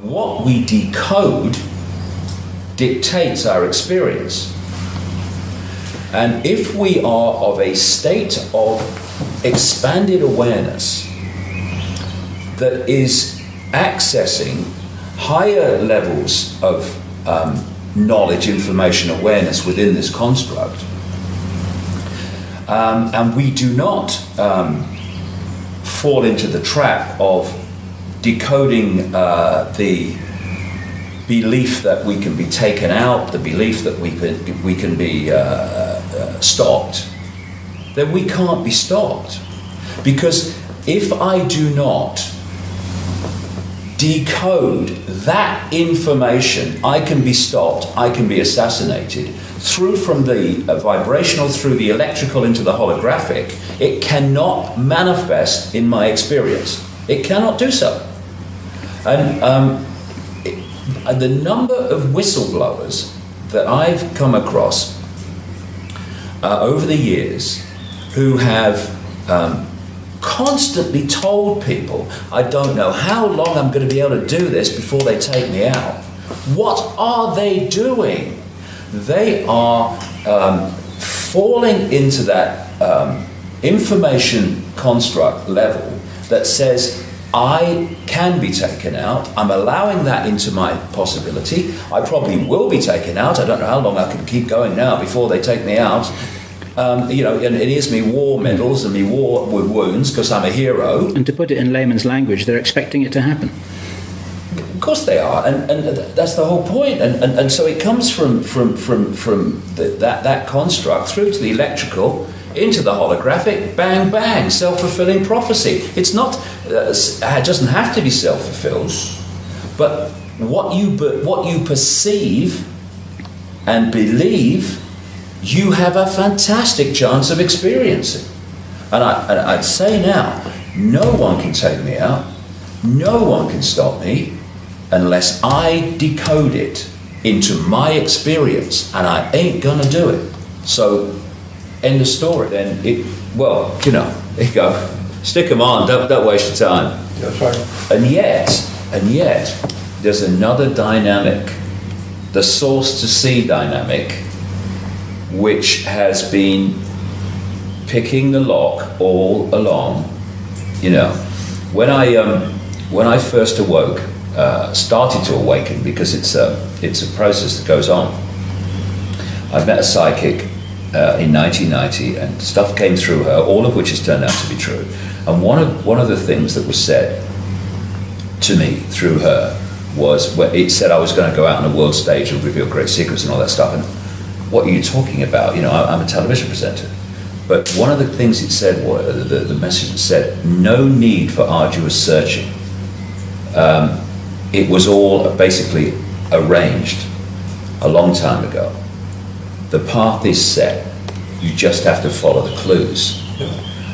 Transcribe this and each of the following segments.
What we decode dictates our experience. And if we are of a state of expanded awareness that is accessing higher levels of knowledge, information, awareness within this construct, and we do not fall into the trap of decoding the belief that we can be taken out, the belief that we can be stopped, then we can't be stopped. Because if I do not decode that information, I can be stopped, I can be assassinated. Through from the vibrational, through the electrical into the holographic, it cannot manifest in my experience. It cannot do so. And the number of whistleblowers that I've come across over the years who have constantly told people, I don't know how long I'm going to be able to do this before they take me out. What are they doing? They are falling into that information construct level that says, I can be taken out. I'm allowing that into my possibility. I probably will be taken out. I don't know how long I can keep going now before they take me out. And here's me war medals and me war with wounds because I'm a hero. And to put it in layman's language, they're expecting it to happen. Of course they are, and that's the whole point. And so it comes from that construct through to the electrical, into the holographic, bang, bang, self-fulfilling prophecy. It's not, it doesn't have to be self-fulfilled, but what you perceive and believe, you have a fantastic chance of experiencing. And I'd say now, no one can take me out, no one can stop me, unless I decode it into my experience, and I ain't gonna do it. So, end of story. Then there you go. Stick 'em on. Don't waste your time. That's right. And yet, there's another dynamic, the source to see dynamic, which has been picking the lock all along. When I first awoke, started to awaken, because it's a process that goes on. I met a psychic in 1990, and stuff came through her, all of which has turned out to be true. And one of the things that was said to me through her was, it said I was going to go out on a world stage and reveal great secrets and all that stuff. And what are you talking about? I'm a television presenter. But one of the things it said was, the message said, no need for arduous searching. It was all basically arranged a long time ago. The path is set. You just have to follow the clues. Yeah.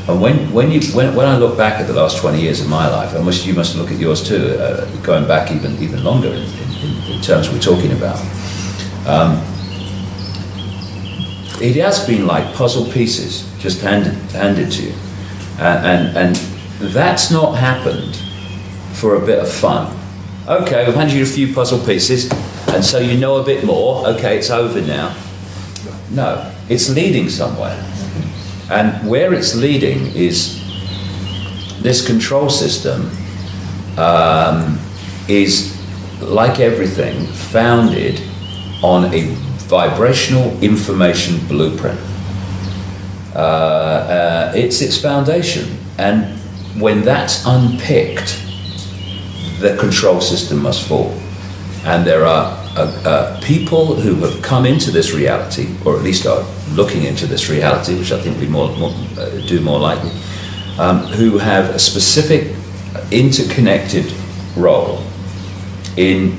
And when I look back at the last 20 years of my life, and you must look at yours too, going back even longer in terms we're talking about, it has been like puzzle pieces just handed to you, and that's not happened for a bit of fun. Okay, we've handed you a few puzzle pieces, and so you know a bit more. Okay, it's over now. No, it's leading somewhere. And where it's leading is this control system is, like everything, founded on a vibrational information blueprint. It's its foundation. And when that's unpicked, the control system must fall. And there are people who have come into this reality, or at least are looking into this reality, which I think we do more likely, who have a specific interconnected role in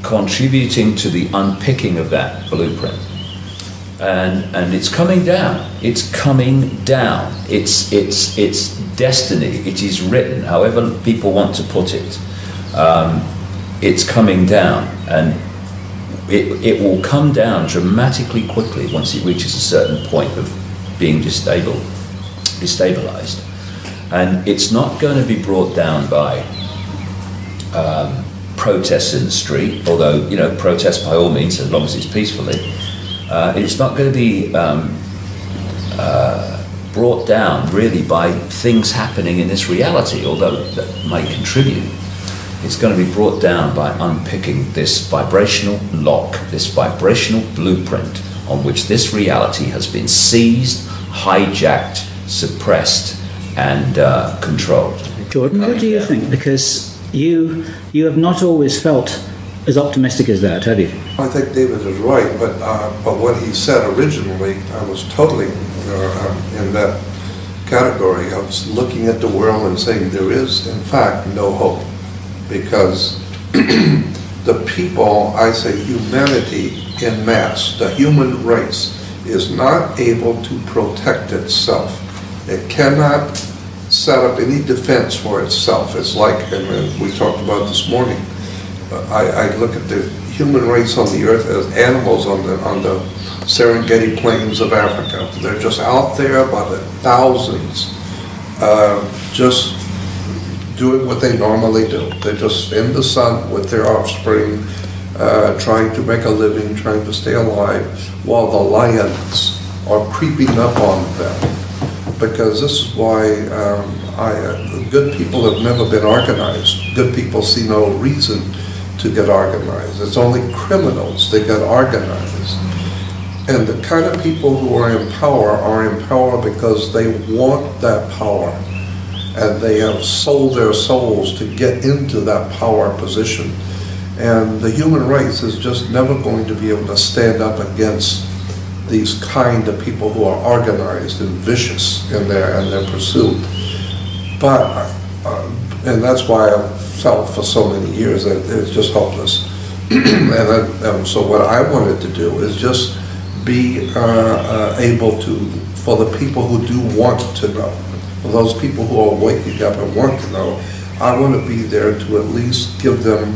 contributing to the unpicking of that blueprint. And it's coming down. It's coming down. It's destiny. It is written, however people want to put it. It's coming down, and it will come down dramatically quickly once it reaches a certain point of being destabilized. And it's not going to be brought down by protests in the street, although, protest by all means, as long as it's peacefully. It's not going to be brought down really by things happening in this reality, although that may contribute. It's going to be brought down by unpicking this vibrational lock, this vibrational blueprint on which this reality has been seized, hijacked, suppressed, and controlled. Jordan, what do you think? Because you have not always felt as optimistic as that, have you? I think David is right, but what he said originally, I was totally in that category. I was looking at the world and saying there is, in fact, no hope, because the people, I say humanity in mass, the human race, is not able to protect itself. It cannot set up any defense for itself. It's like, and we talked about this morning, I look at the human race on the earth as animals on the Serengeti plains of Africa. They're just out there by the thousands, just doing what they normally do. They're just in the sun with their offspring, trying to make a living, trying to stay alive, while the lions are creeping up on them. Because this is why good people have never been organized. Good people see no reason to get organized. It's only criminals that get organized. And the kind of people who are in power because they want that power. And they have sold their souls to get into that power position. And the human race is just never going to be able to stand up against these kind of people who are organized and vicious in their pursuit. But, and that's why I felt for so many years that it's just hopeless. and so what I wanted to do is just be able to, for the people who do want to know, for those people who are waking up and want to know, I want to be there to at least give them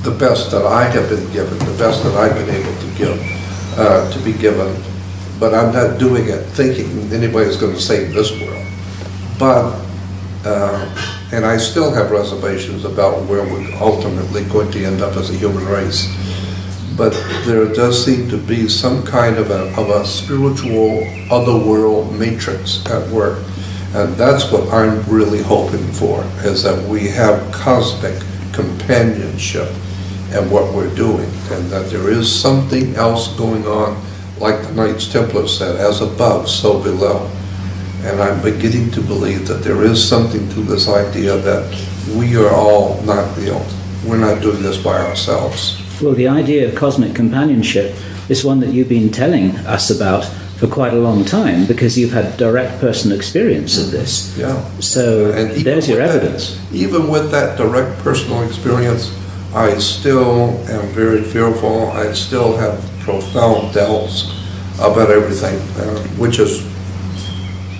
the best that I have been given, the best that I've been able to give, to be given. But I'm not doing it thinking anybody's going to save this world. But, and I still have reservations about where we're ultimately going to end up as a human race. But there does seem to be some kind of a spiritual otherworld matrix at work. And that's what I'm really hoping for, is that we have cosmic companionship in what we're doing, and that there is something else going on, like the Knights Templar said, as above, so below. And I'm beginning to believe that there is something to this idea that we are all not, we're not doing this by ourselves. Well, the idea of cosmic companionship is one that you've been telling us about for quite a long time, because you've had direct personal experience of this. Yeah. So there's your evidence. Even with that direct personal experience, I still am very fearful. I still have profound doubts about everything, which is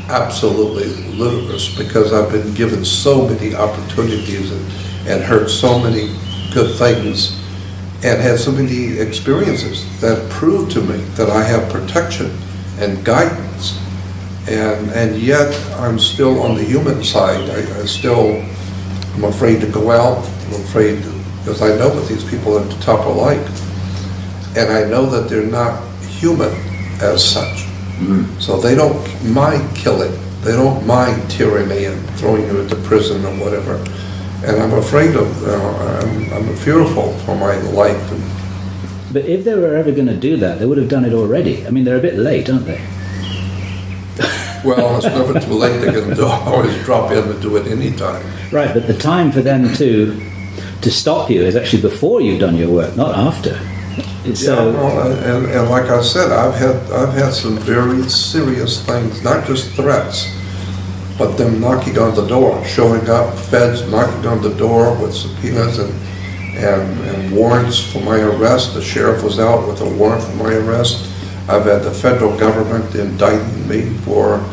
absolutely ludicrous, because I've been given so many opportunities and heard so many good things and had so many experiences that prove to me that I have protection and guidance, and yet I'm still on the human side. I'm afraid to go out. I'm afraid because I know what these people at the top are like, and I know that they're not human as such. Mm-hmm. So they don't mind killing. They don't mind tyranny and throwing you into prison or whatever. And I'm afraid of. I'm fearful for my life. But if they were ever going to do that, they would have done it already. I mean, they're a bit late, aren't they? Well, it's never too late. They can always drop in and do it anytime. Right, but the time for them to stop you is actually before you've done your work, not after. So, and like I said, I've had some very serious things, not just threats, but them knocking on the door, showing up, feds knocking on the door with subpoenas and warrants for my arrest. The sheriff was out with a warrant for my arrest. I've had the federal government indicting me for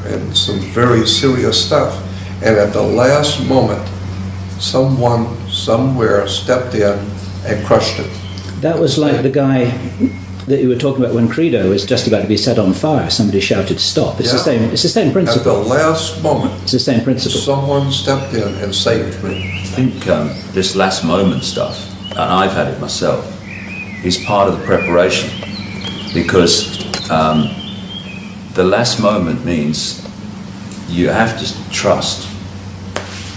and some very serious stuff. And at the last moment, someone somewhere stepped in and crushed it. That was like the guy that you were talking about when Credo was just about to be set on fire, somebody shouted stop. It's the same. It's the same At principle. the last moment, It's the same principle. someone stepped in and saved me. I think this last moment stuff, and I've had it myself, is part of the preparation, because the last moment means you have to trust.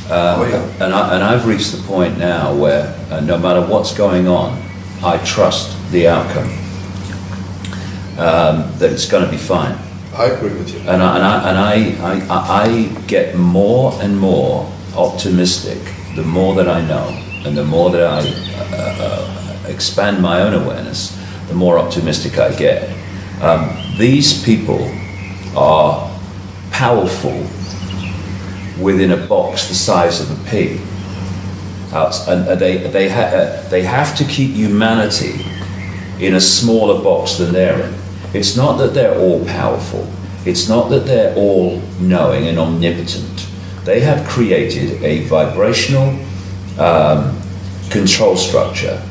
And I've reached the point now where no matter what's going on, I trust the outcome, that it's going to be fine. I agree with you. And I get more and more optimistic the more that I know, and the more that I expand my own awareness, the more optimistic I get. These people are powerful within a box the size of a pea. And they have to keep humanity in a smaller box than they're in. It's not that they're all powerful. It's not that they're all knowing and omnipotent. They have created a vibrational control structure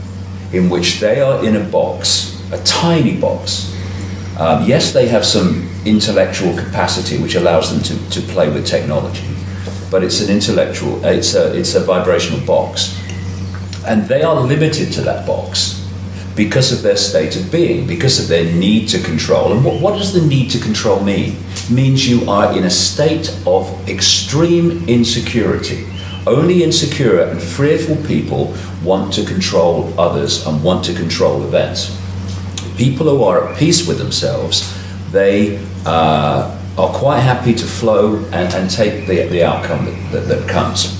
in which they are in a box, a tiny box. Yes, they have some intellectual capacity which allows them to play with technology, but it's an intellectual, it's a vibrational box. And they are limited to that box because of their state of being, because of their need to control. And what does the need to control mean? It means you are in a state of extreme insecurity. Only insecure and fearful people want to control others and want to control events. People who are at peace with themselves, they are quite happy to flow and take the outcome that comes.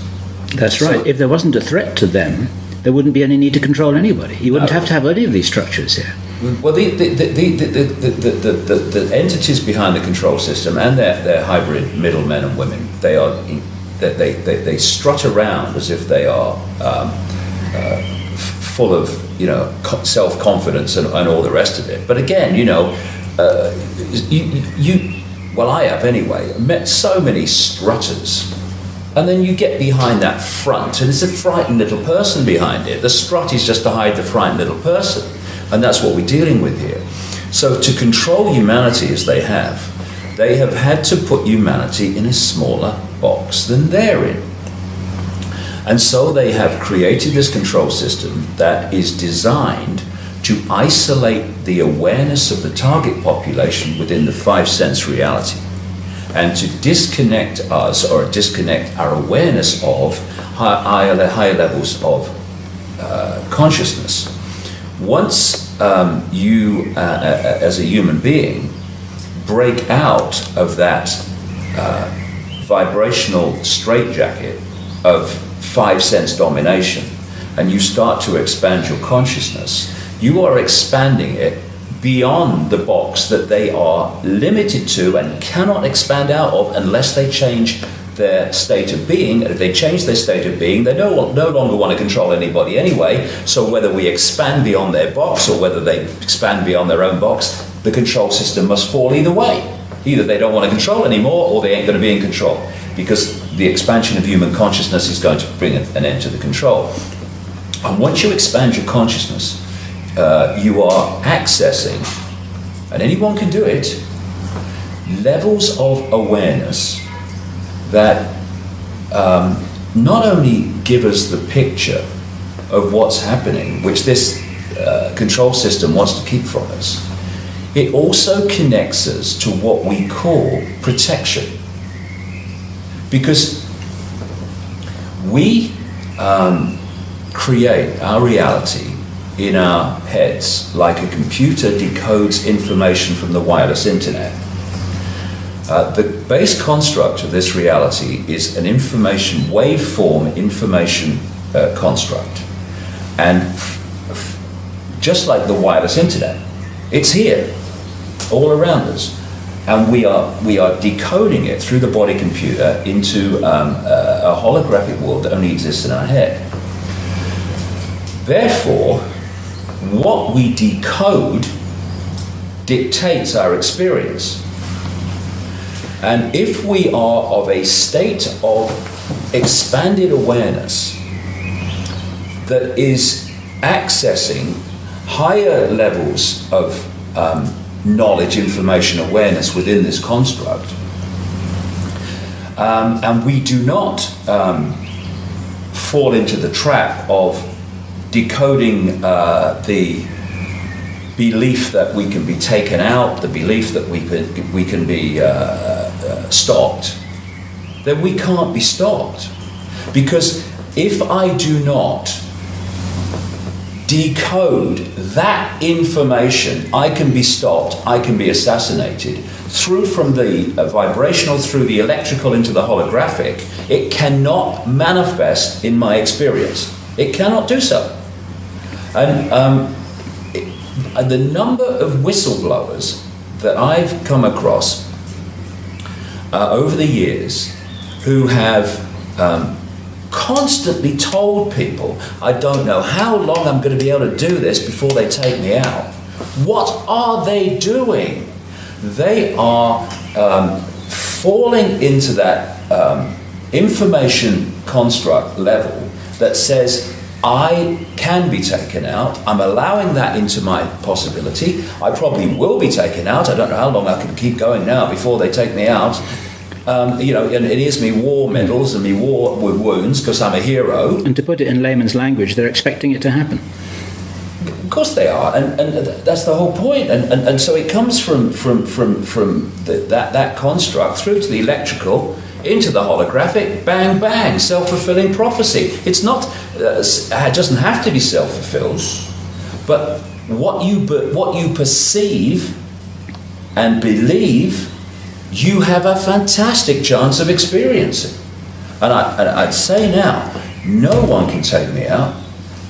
That's right. If there wasn't a threat to them, there wouldn't be any need to control anybody. You wouldn't have to have any of these structures here. Well, the entities behind the control system and their hybrid middlemen and women, they strut around as if they are full of self-confidence and all the rest of it. But again, well, I have anyway, met so many strutters. And then you get behind that front, and there's a frightened little person behind it. The strut is just to hide the frightened little person. And that's what we're dealing with here. So to control humanity as they have had to put humanity in a smaller box than they're in. And so they have created this control system that is designed to isolate the awareness of the target population within the five sense reality, and to disconnect us, or disconnect our awareness of higher levels of consciousness. Once you, as a human being, break out of that vibrational straitjacket of five sense domination, and you start to expand your consciousness, you are expanding it beyond the box that they are limited to and cannot expand out of unless they change their state of being. And if they change their state of being, they no longer want to control anybody anyway. So whether we expand beyond their box or whether they expand beyond their own box, the control system must fall either way. Either they don't want to control anymore, or they ain't going to be in control, because the expansion of human consciousness is going to bring an end to the control. And once you expand your consciousness, you are accessing, and anyone can do it, levels of awareness that not only give us the picture of what's happening, which this control system wants to keep from us, it also connects us to what we call protection. Because we create our reality in our heads like a computer decodes information from the wireless internet. The base construct of this reality is an information, waveform information construct. And just like the wireless internet, it's here, all around us. And we are decoding it through the body computer into a holographic world that only exists in our head. Therefore, what we decode dictates our experience. And if we are of a state of expanded awareness that is accessing higher levels of knowledge, information, awareness within this construct. And we do not fall into the trap of decoding the belief that we can be taken out, the belief that we can be stopped. Then we can't be stopped. Because if I do not decode that information, I can be stopped, I can be assassinated. Through from the vibrational, through the electrical into the holographic, it cannot manifest in my experience. It cannot do so. And the number of whistleblowers that I've come across over the years who have constantly told people, I don't know how long I'm going to be able to do this before they take me out. What are they doing? They are falling into that information construct level that says, I can be taken out. I'm allowing that into my possibility. I probably will be taken out. I don't know how long I can keep going now before they take me out. And it is me war medals and me war wounds because I'm a hero. And to put it in layman's language, they're expecting it to happen. Of course they are, and that's the whole point. And so it comes from that construct through to the electrical, into the holographic, bang, bang, self-fulfilling prophecy. It's not, it doesn't have to be self-fulfilled, but what you perceive and believe, you have a fantastic chance of experiencing. And I'd say now, no one can take me out,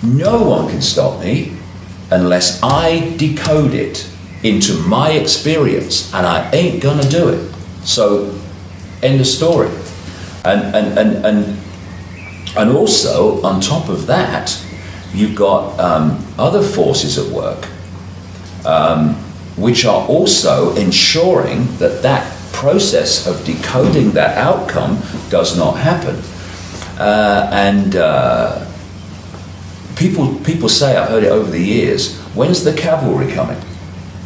no one can stop me, unless I decode it into my experience, and I ain't gonna do it. So, end of story. And also, on top of that, you've got other forces at work, which are also ensuring that process of decoding that outcome does not happen. People say, I've heard it over the years, when's the cavalry coming?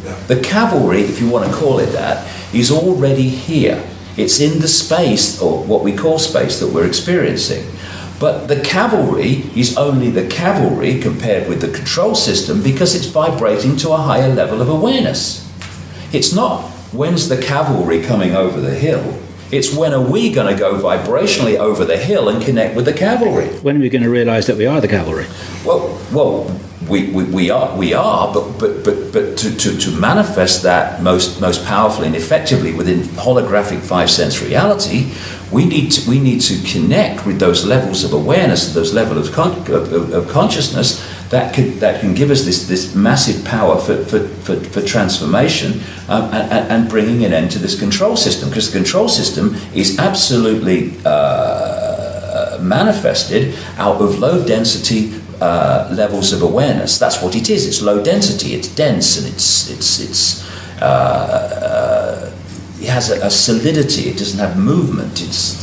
Yeah. The cavalry, if you want to call it that, is already here. It's in the space, or what we call space, that we're experiencing. But the cavalry is only the cavalry compared with the control system because it's vibrating to a higher level of awareness. It's not, when's the cavalry coming over the hill? It's when are we going to go vibrationally over the hill and connect with the cavalry? When are we going to realise that we are the cavalry? Well, we are, but to manifest that most powerfully and effectively within holographic five-sense reality, we need to connect with those levels of awareness, those levels of consciousness that can give us this massive power for transformation and bringing an end to this control system, because the control system is absolutely manifested out of low density levels of awareness. That's what it is. It's low density. It's dense, and it has a solidity. It doesn't have movement. It's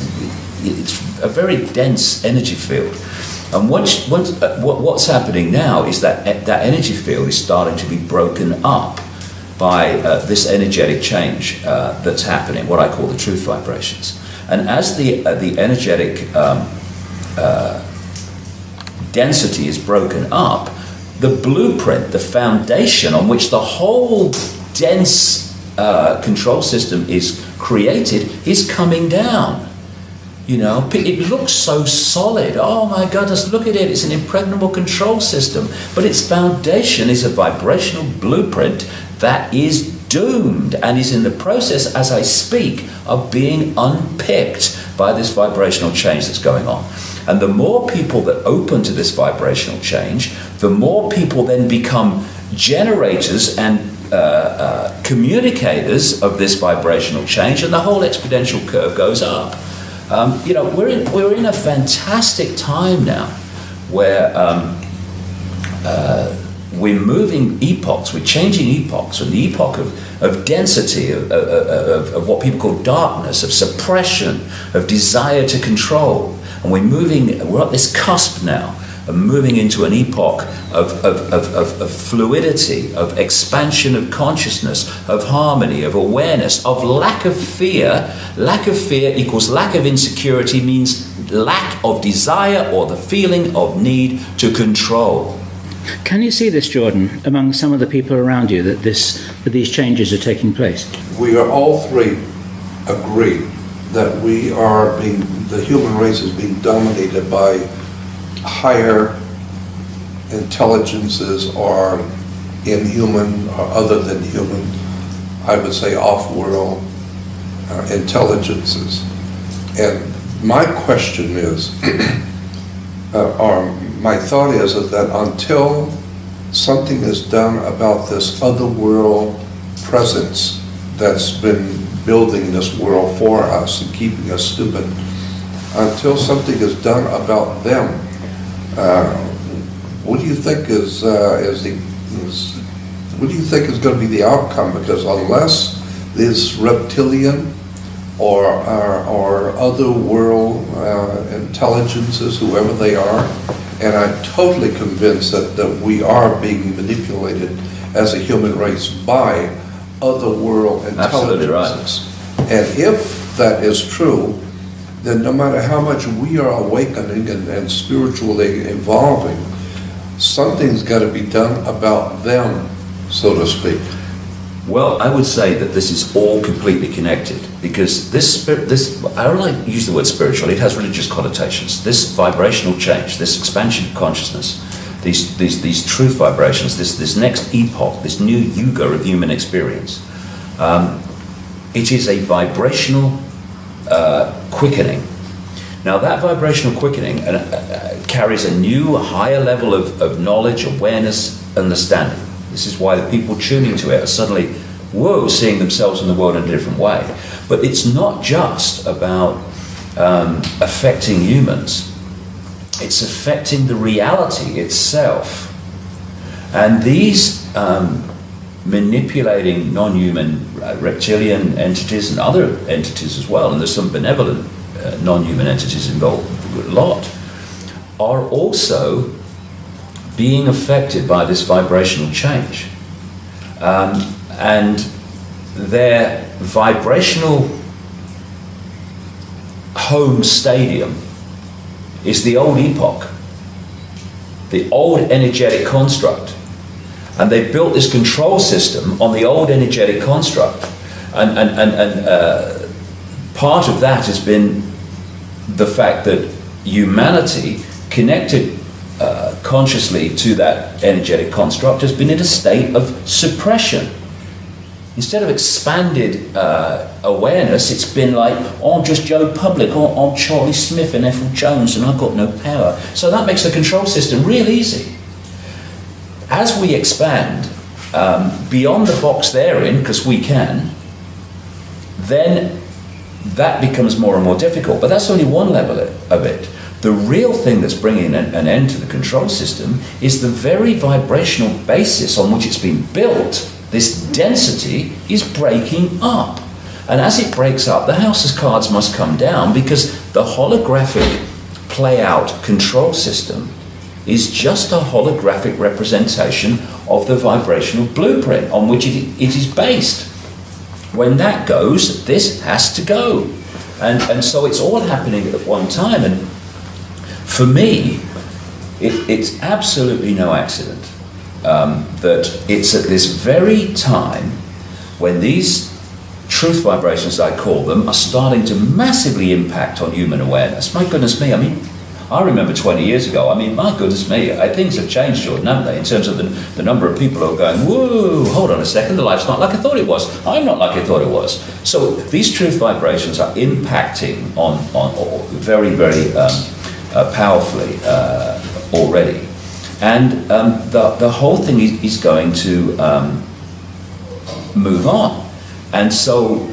a very dense energy field. And what's happening now is that energy field is starting to be broken up by this energetic change that's happening, what I call the truth vibrations. And as the energetic density is broken up, the blueprint, the foundation on which the whole dense control system is created is coming down. You know, it looks so solid. Oh my goodness, look at it. It's an impregnable control system. But its foundation is a vibrational blueprint that is doomed and is in the process, as I speak, of being unpicked by this vibrational change that's going on. And the more people that open to this vibrational change, the more people then become generators and communicators of this vibrational change, and the whole exponential curve goes up. We're in a fantastic time now where we're moving epochs, we're changing epochs from the epoch of density, of what people call darkness, of suppression, of desire to control. And we're at this cusp now are moving into an epoch of fluidity, of expansion of consciousness, of harmony, of awareness, of lack of fear. Lack of fear equals lack of insecurity, means lack of desire or the feeling of need to control. Can you see this, Jordan, among some of the people around you, that these changes are taking place? We are all three agree that the human race is being dominated by higher intelligences or inhuman or other than human, I would say off-world intelligences. And my question is, or my thought is that until something is done about this other world presence that's been building this world for us and keeping us stupid, until something is done about them, what do you think is going to be the outcome? Because unless this reptilian or other world intelligences, whoever they are, and I'm totally convinced that we are being manipulated as a human race by other world intelligences. Right. And if that is true, then no matter how much we are awakening and spiritually evolving, something's got to be done about them, so to speak. Well, I would say that this is all completely connected, because this I don't like to use the word spiritual, it has religious connotations. This vibrational change, this expansion of consciousness, these truth vibrations, this next epoch, this new yuga of human experience, it is a vibrational quickening. Now that vibrational quickening carries a new, higher level of knowledge, awareness, understanding. This is why the people tuning to it are suddenly, whoa, seeing themselves in the world in a different way. But it's not just about affecting humans. It's affecting the reality itself. And these manipulating non-human reptilian entities and other entities as well, and there's some benevolent non-human entities involved, a lot, are also being affected by this vibrational change. And their vibrational home stadium is the old epoch, the old energetic construct. And they built this control system on the old energetic construct. And part of that has been the fact that humanity, connected consciously to that energetic construct, has been in a state of suppression. Instead of expanded awareness, it's been like, oh, I'm just Joe Public, or I'm Charlie Smith and Ethel Jones, and I've got no power. So that makes the control system real easy. As we expand beyond the box they're in, because we can, then that becomes more and more difficult. But that's only one level of it. The real thing that's bringing an end to the control system is the very vibrational basis on which it's been built. This density is breaking up. And as it breaks up, the house of cards must come down, because the holographic play-out control system is just a holographic representation of the vibrational blueprint on which it is based. When that goes, this has to go. And so it's all happening at one time. And for me, it's absolutely no accident that it's at this very time when these truth vibrations, I call them, are starting to massively impact on human awareness. My goodness me, I mean, I remember 20 years ago, I mean, my goodness me, things have changed, Jordan, haven't they, in terms of the number of people who are going, whoa, hold on a second, the life's not like I thought it was. I'm not like I thought it was. So these truth vibrations are impacting on very, very powerfully already. And the whole thing is going to move on. And so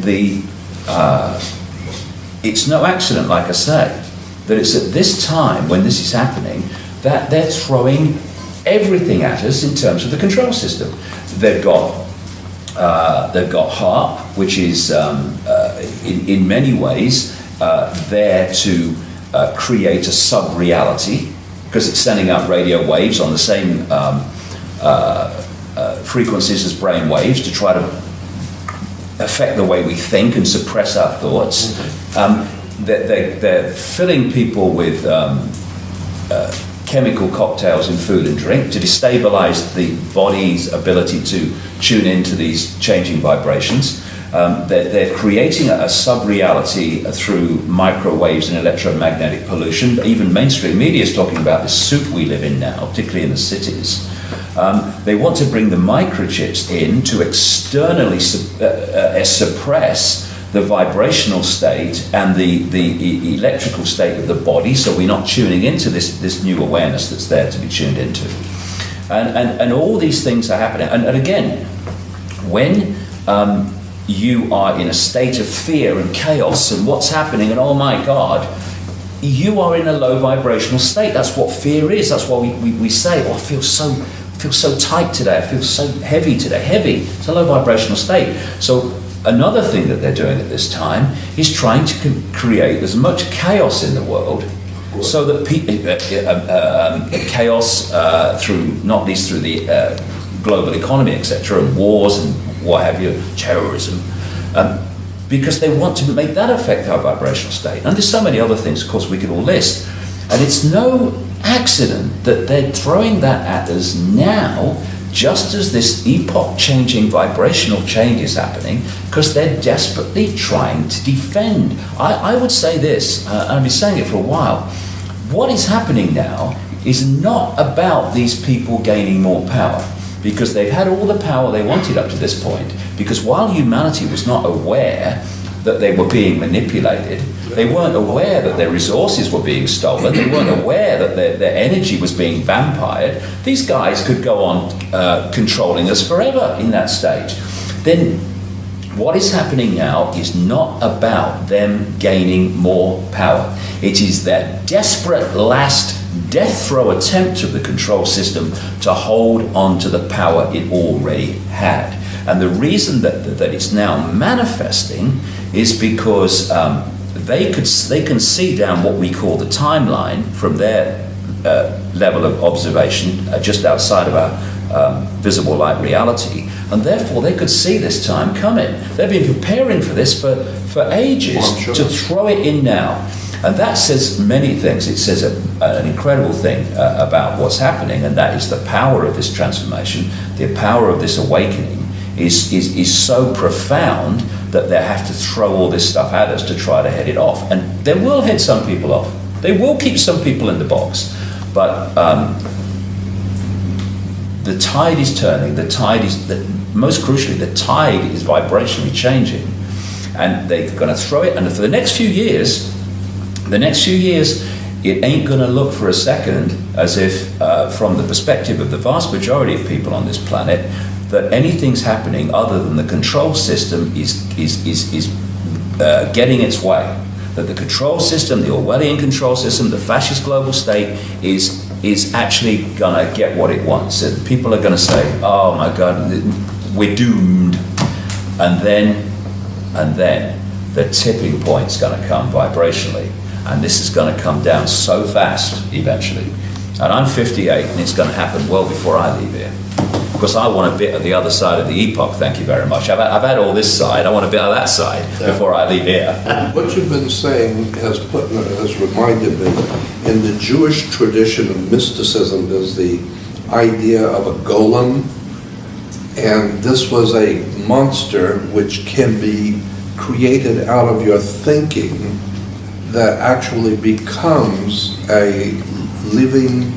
it's no accident, like I say, that it's at this time when this is happening that they're throwing everything at us in terms of the control system. They've got HARP, which is in many ways there to create a sub-reality because it's sending out radio waves on the same frequencies as brain waves to try to affect the way we think and suppress our thoughts. They're filling people with chemical cocktails in food and drink to destabilize the body's ability to tune into these changing vibrations. They're creating a sub-reality through microwaves and electromagnetic pollution. Even mainstream media is talking about this soup we live in now, particularly in the cities. They want to bring the microchips in to externally suppress the vibrational state and the electrical state of the body, so we're not tuning into this new awareness that's there to be tuned into. And all these things are happening. And again, when you are in a state of fear and chaos and what's happening, and oh my God, you are in a low vibrational state. That's what fear is. That's why we say, oh, I feel so tight today, I feel so heavy today. Heavy, it's a low vibrational state. So another thing that they're doing at this time is trying to create as much chaos in the world, so that chaos through, not least through the global economy, etc., and wars and what have you, terrorism, because they want to make that affect our vibrational state. And there's so many other things, of course, we could all list. And it's no accident that they're throwing that at us now, just as this epoch-changing vibrational change is happening, because they're desperately trying to defend. I would say this, I've been saying it for a while, what is happening now is not about these people gaining more power, because they've had all the power they wanted up to this point, because while humanity was not aware that they were being manipulated, they weren't aware that their resources were being stolen, they weren't aware that their energy was being vampired, these guys could go on controlling us forever in that stage. Then what is happening now is not about them gaining more power. It is their desperate last death throw attempt of the control system to hold on to the power it already had. And the reason that it's now manifesting is because they can see down what we call the timeline from their level of observation just outside of our visible light reality, and therefore they could see this time coming. They've been preparing for this for ages, to throw it in now. And that says many things. It says an incredible thing about what's happening, and that is the power of this transformation, the power of this awakening is so profound that they have to throw all this stuff at us to try to head it off. And they will head some people off. They will keep some people in the box. But the tide is turning. Most crucially, the tide is vibrationally changing. And they're going to throw it. And for the next few years, it ain't going to look for a second as if, from the perspective of the vast majority of people on this planet, that anything's happening other than the control system is getting its way. That the control system, the Orwellian control system, the fascist global state is actually going to get what it wants. And people are going to say, oh my God, we're doomed. And then the tipping point's going to come vibrationally. And this is going to come down so fast eventually. And I'm 58, and it's going to happen well before I leave here. Because I want a bit of the other side of the epoch, thank you very much. I've had all this side, I want a bit of that side before I leave here. What you've been saying has reminded me, in the Jewish tradition of mysticism, there's the idea of a golem, and this was a monster which can be created out of your thinking that actually becomes a living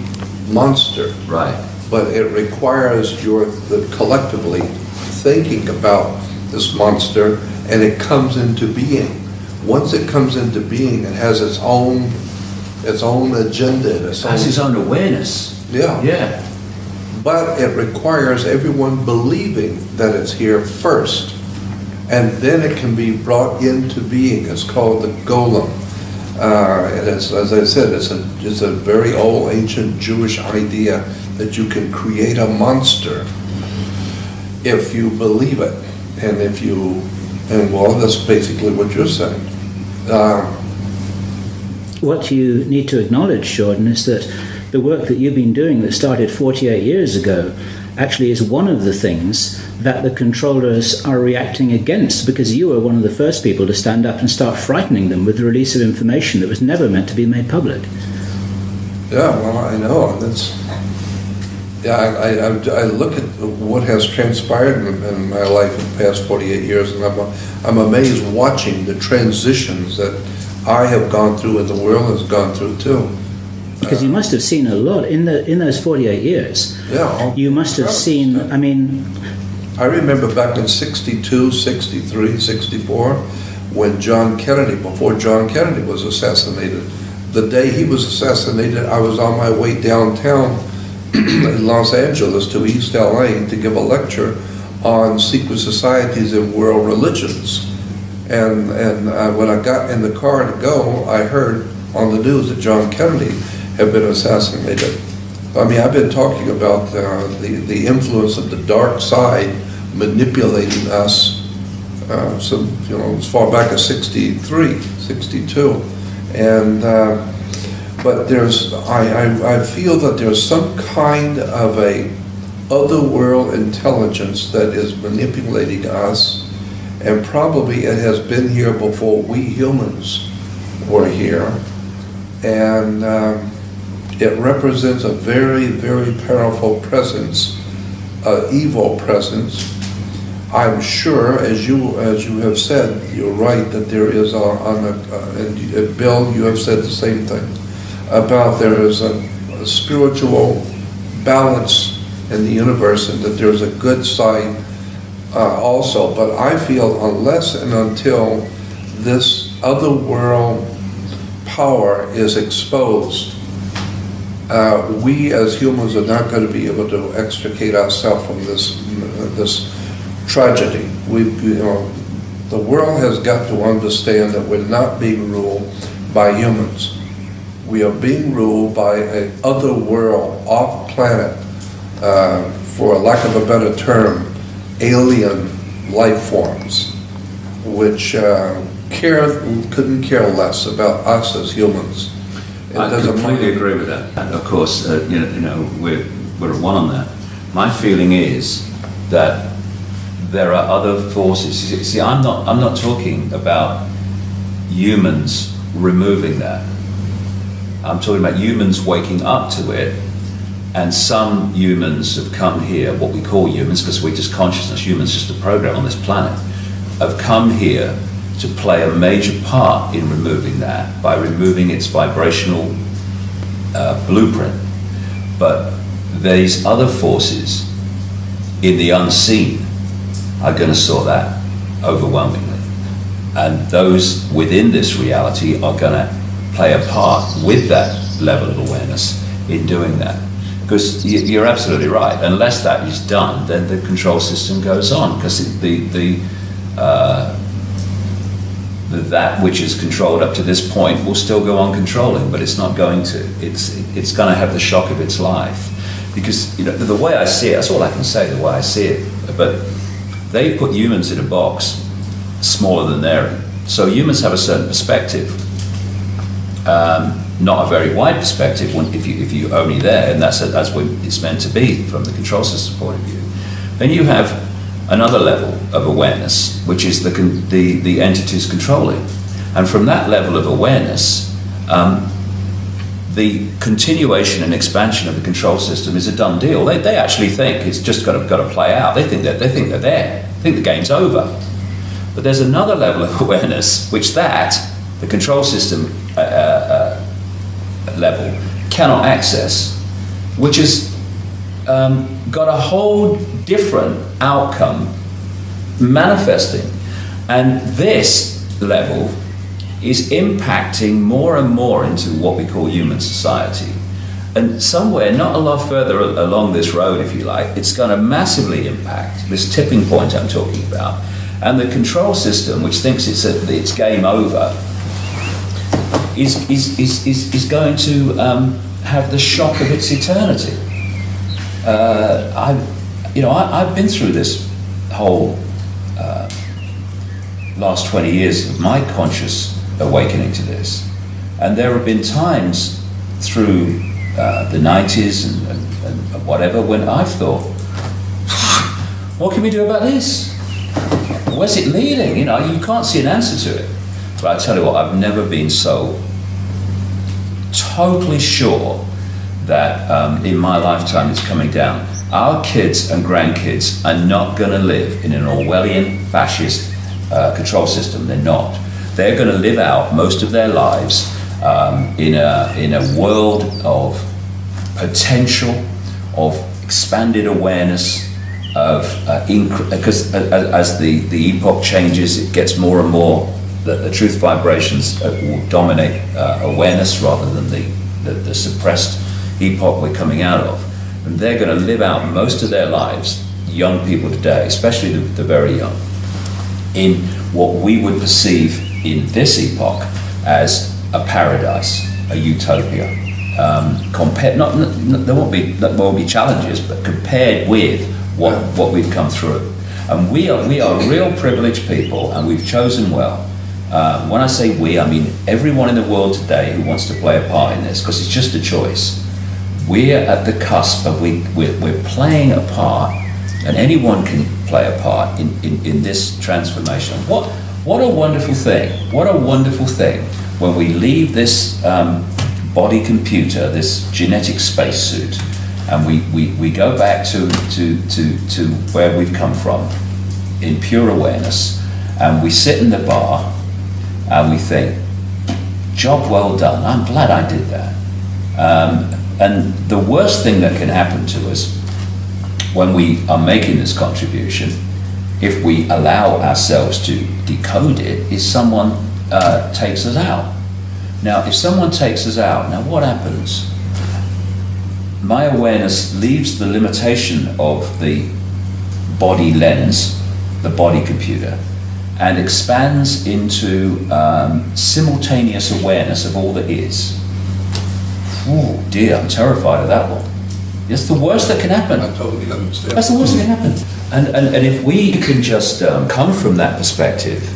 monster. Right. But it requires the collectively thinking about this monster, and it comes into being. Once it comes into being, it has its own agenda. It has its own awareness. Yeah. Yeah. But it requires everyone believing that it's here first, and then it can be brought into being. It's called the golem. And as I said, it's a very old, ancient Jewish idea that you can create a monster if you believe it, and that's basically what you're saying. What you need to acknowledge, Jordan, is that the work that you've been doing that started 48 years ago actually is one of the things that the controllers are reacting against, because you were one of the first people to stand up and start frightening them with the release of information that was never meant to be made public. Yeah, well, I know. I look at what has transpired in my life in the past 48 years, and I'm amazed watching the transitions that I have gone through and the world has gone through too. Because you must have seen a lot in those 48 years. Yeah. You must have seen, I mean... I remember back in 62, 63, 64, when John Kennedy, before John Kennedy was assassinated, the day he was assassinated, I was on my way downtown in Los Angeles to East LA to give a lecture on secret societies and world religions. And when I got in the car to go, I heard on the news that John Kennedy had been assassinated. I mean, I've been talking about the influence of the dark side manipulating us, so, you know, as far back as 63, 62. And, but I feel that there's some kind of a otherworld intelligence that is manipulating us, and probably it has been here before we humans were here. And it represents a very, very powerful presence, evil presence. I'm sure, as you have said, you're right that there is and Bill, you have said the same thing about there is a spiritual balance in the universe, and that there's a good side also. But I feel unless and until this other world power is exposed, we as humans are not going to be able to extricate ourselves from this tragedy. The world has got to understand that we're not being ruled by humans. We are being ruled by an other world, off planet, for lack of a better term, alien life forms, which couldn't care less about us as humans. I completely agree with that. And of course, we're at one on that. My feeling is that there are other forces. See, I'm not talking about humans removing that. I'm talking about humans waking up to it, and some humans have come here, what we call humans, because we're just consciousness, humans just a program on this planet, have come here to play a major part in removing that by removing its vibrational blueprint. But these other forces in the unseen are going to sort that overwhelmingly. And those within this reality are going to play a part with that level of awareness in doing that. Because you're absolutely right. Unless that is done, then the control system goes on. Because that which is controlled up to this point will still go on controlling, but it's not going to. It's going to have the shock of its life. Because the way I see it, that's all I can say, the way I see it. But they put humans in a box smaller than they're in. So humans have a certain perspective, not a very wide perspective if you're only there, and that's what it's meant to be from the control system point of view. Then you have another level of awareness, which is the entities controlling. And from that level of awareness, the continuation and expansion of the control system is a done deal. They actually think it's just got to play out. They think they're there. They think the game's over. But there's another level of awareness, which the control system level cannot access, which has got a whole different outcome manifesting. And this level is impacting more and more into what we call human society. And somewhere, not a lot further along this road, if you like, it's going to massively impact this tipping point I'm talking about. And the control system, which thinks it's game over, is going to have the shock of its eternity. I've been through this whole last 20 years of my conscious awakening to this, and there have been times through the 90s and whatever, when I've thought, what can we do about this? Where's it leading? You know, you can't see an answer to it. But I tell you what, I've never been so totally sure that in my lifetime it's coming down. Our kids and grandkids are not going to live in an Orwellian fascist control system. They're not. They're going to live out most of their lives in a world of potential, of expanded awareness, of because as the epoch changes, it gets more and more the truth vibrations will dominate awareness rather than the suppressed epoch we're coming out of. And they're going to live out most of their lives, young people today, especially the very young, in what we would perceive in this epoch as a paradise, a utopia. There won't be challenges, but compared with what we've come through. And we are real privileged people, and we've chosen well. When I say we, I mean everyone in the world today who wants to play a part in this, because it's just a choice. We're at the cusp of we're playing a part, and anyone can play a part in this transformation. What a wonderful thing! What a wonderful thing when we leave this body computer, this genetic spacesuit, and we go back to where we've come from in pure awareness, and we sit in the bar and we think, job well done, I'm glad I did that. And the worst thing that can happen to us when we are making this contribution, if we allow ourselves to decode it, is someone takes us out. Now, if someone takes us out, now what happens? My awareness leaves the limitation of the body lens, the body computer, and expands into simultaneous awareness of all that is. Oh dear, I'm terrified of that one. It's the worst that can happen. I totally understand. That's the worst that can happen. And if we can just come from that perspective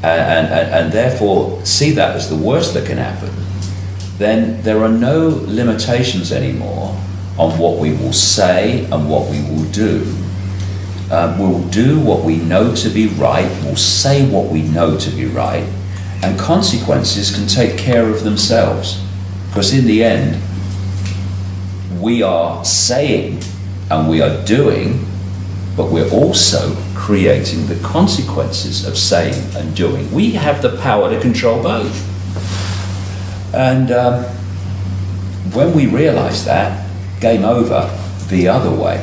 and therefore see that as the worst that can happen, then there are no limitations anymore on what we will say and what we will do. We'll do what we know to be right, we'll say what we know to be right, and consequences can take care of themselves. Because in the end, we are saying and we are doing, but we're also creating the consequences of saying and doing. We have the power to control both. And when we realize that, game over the other way.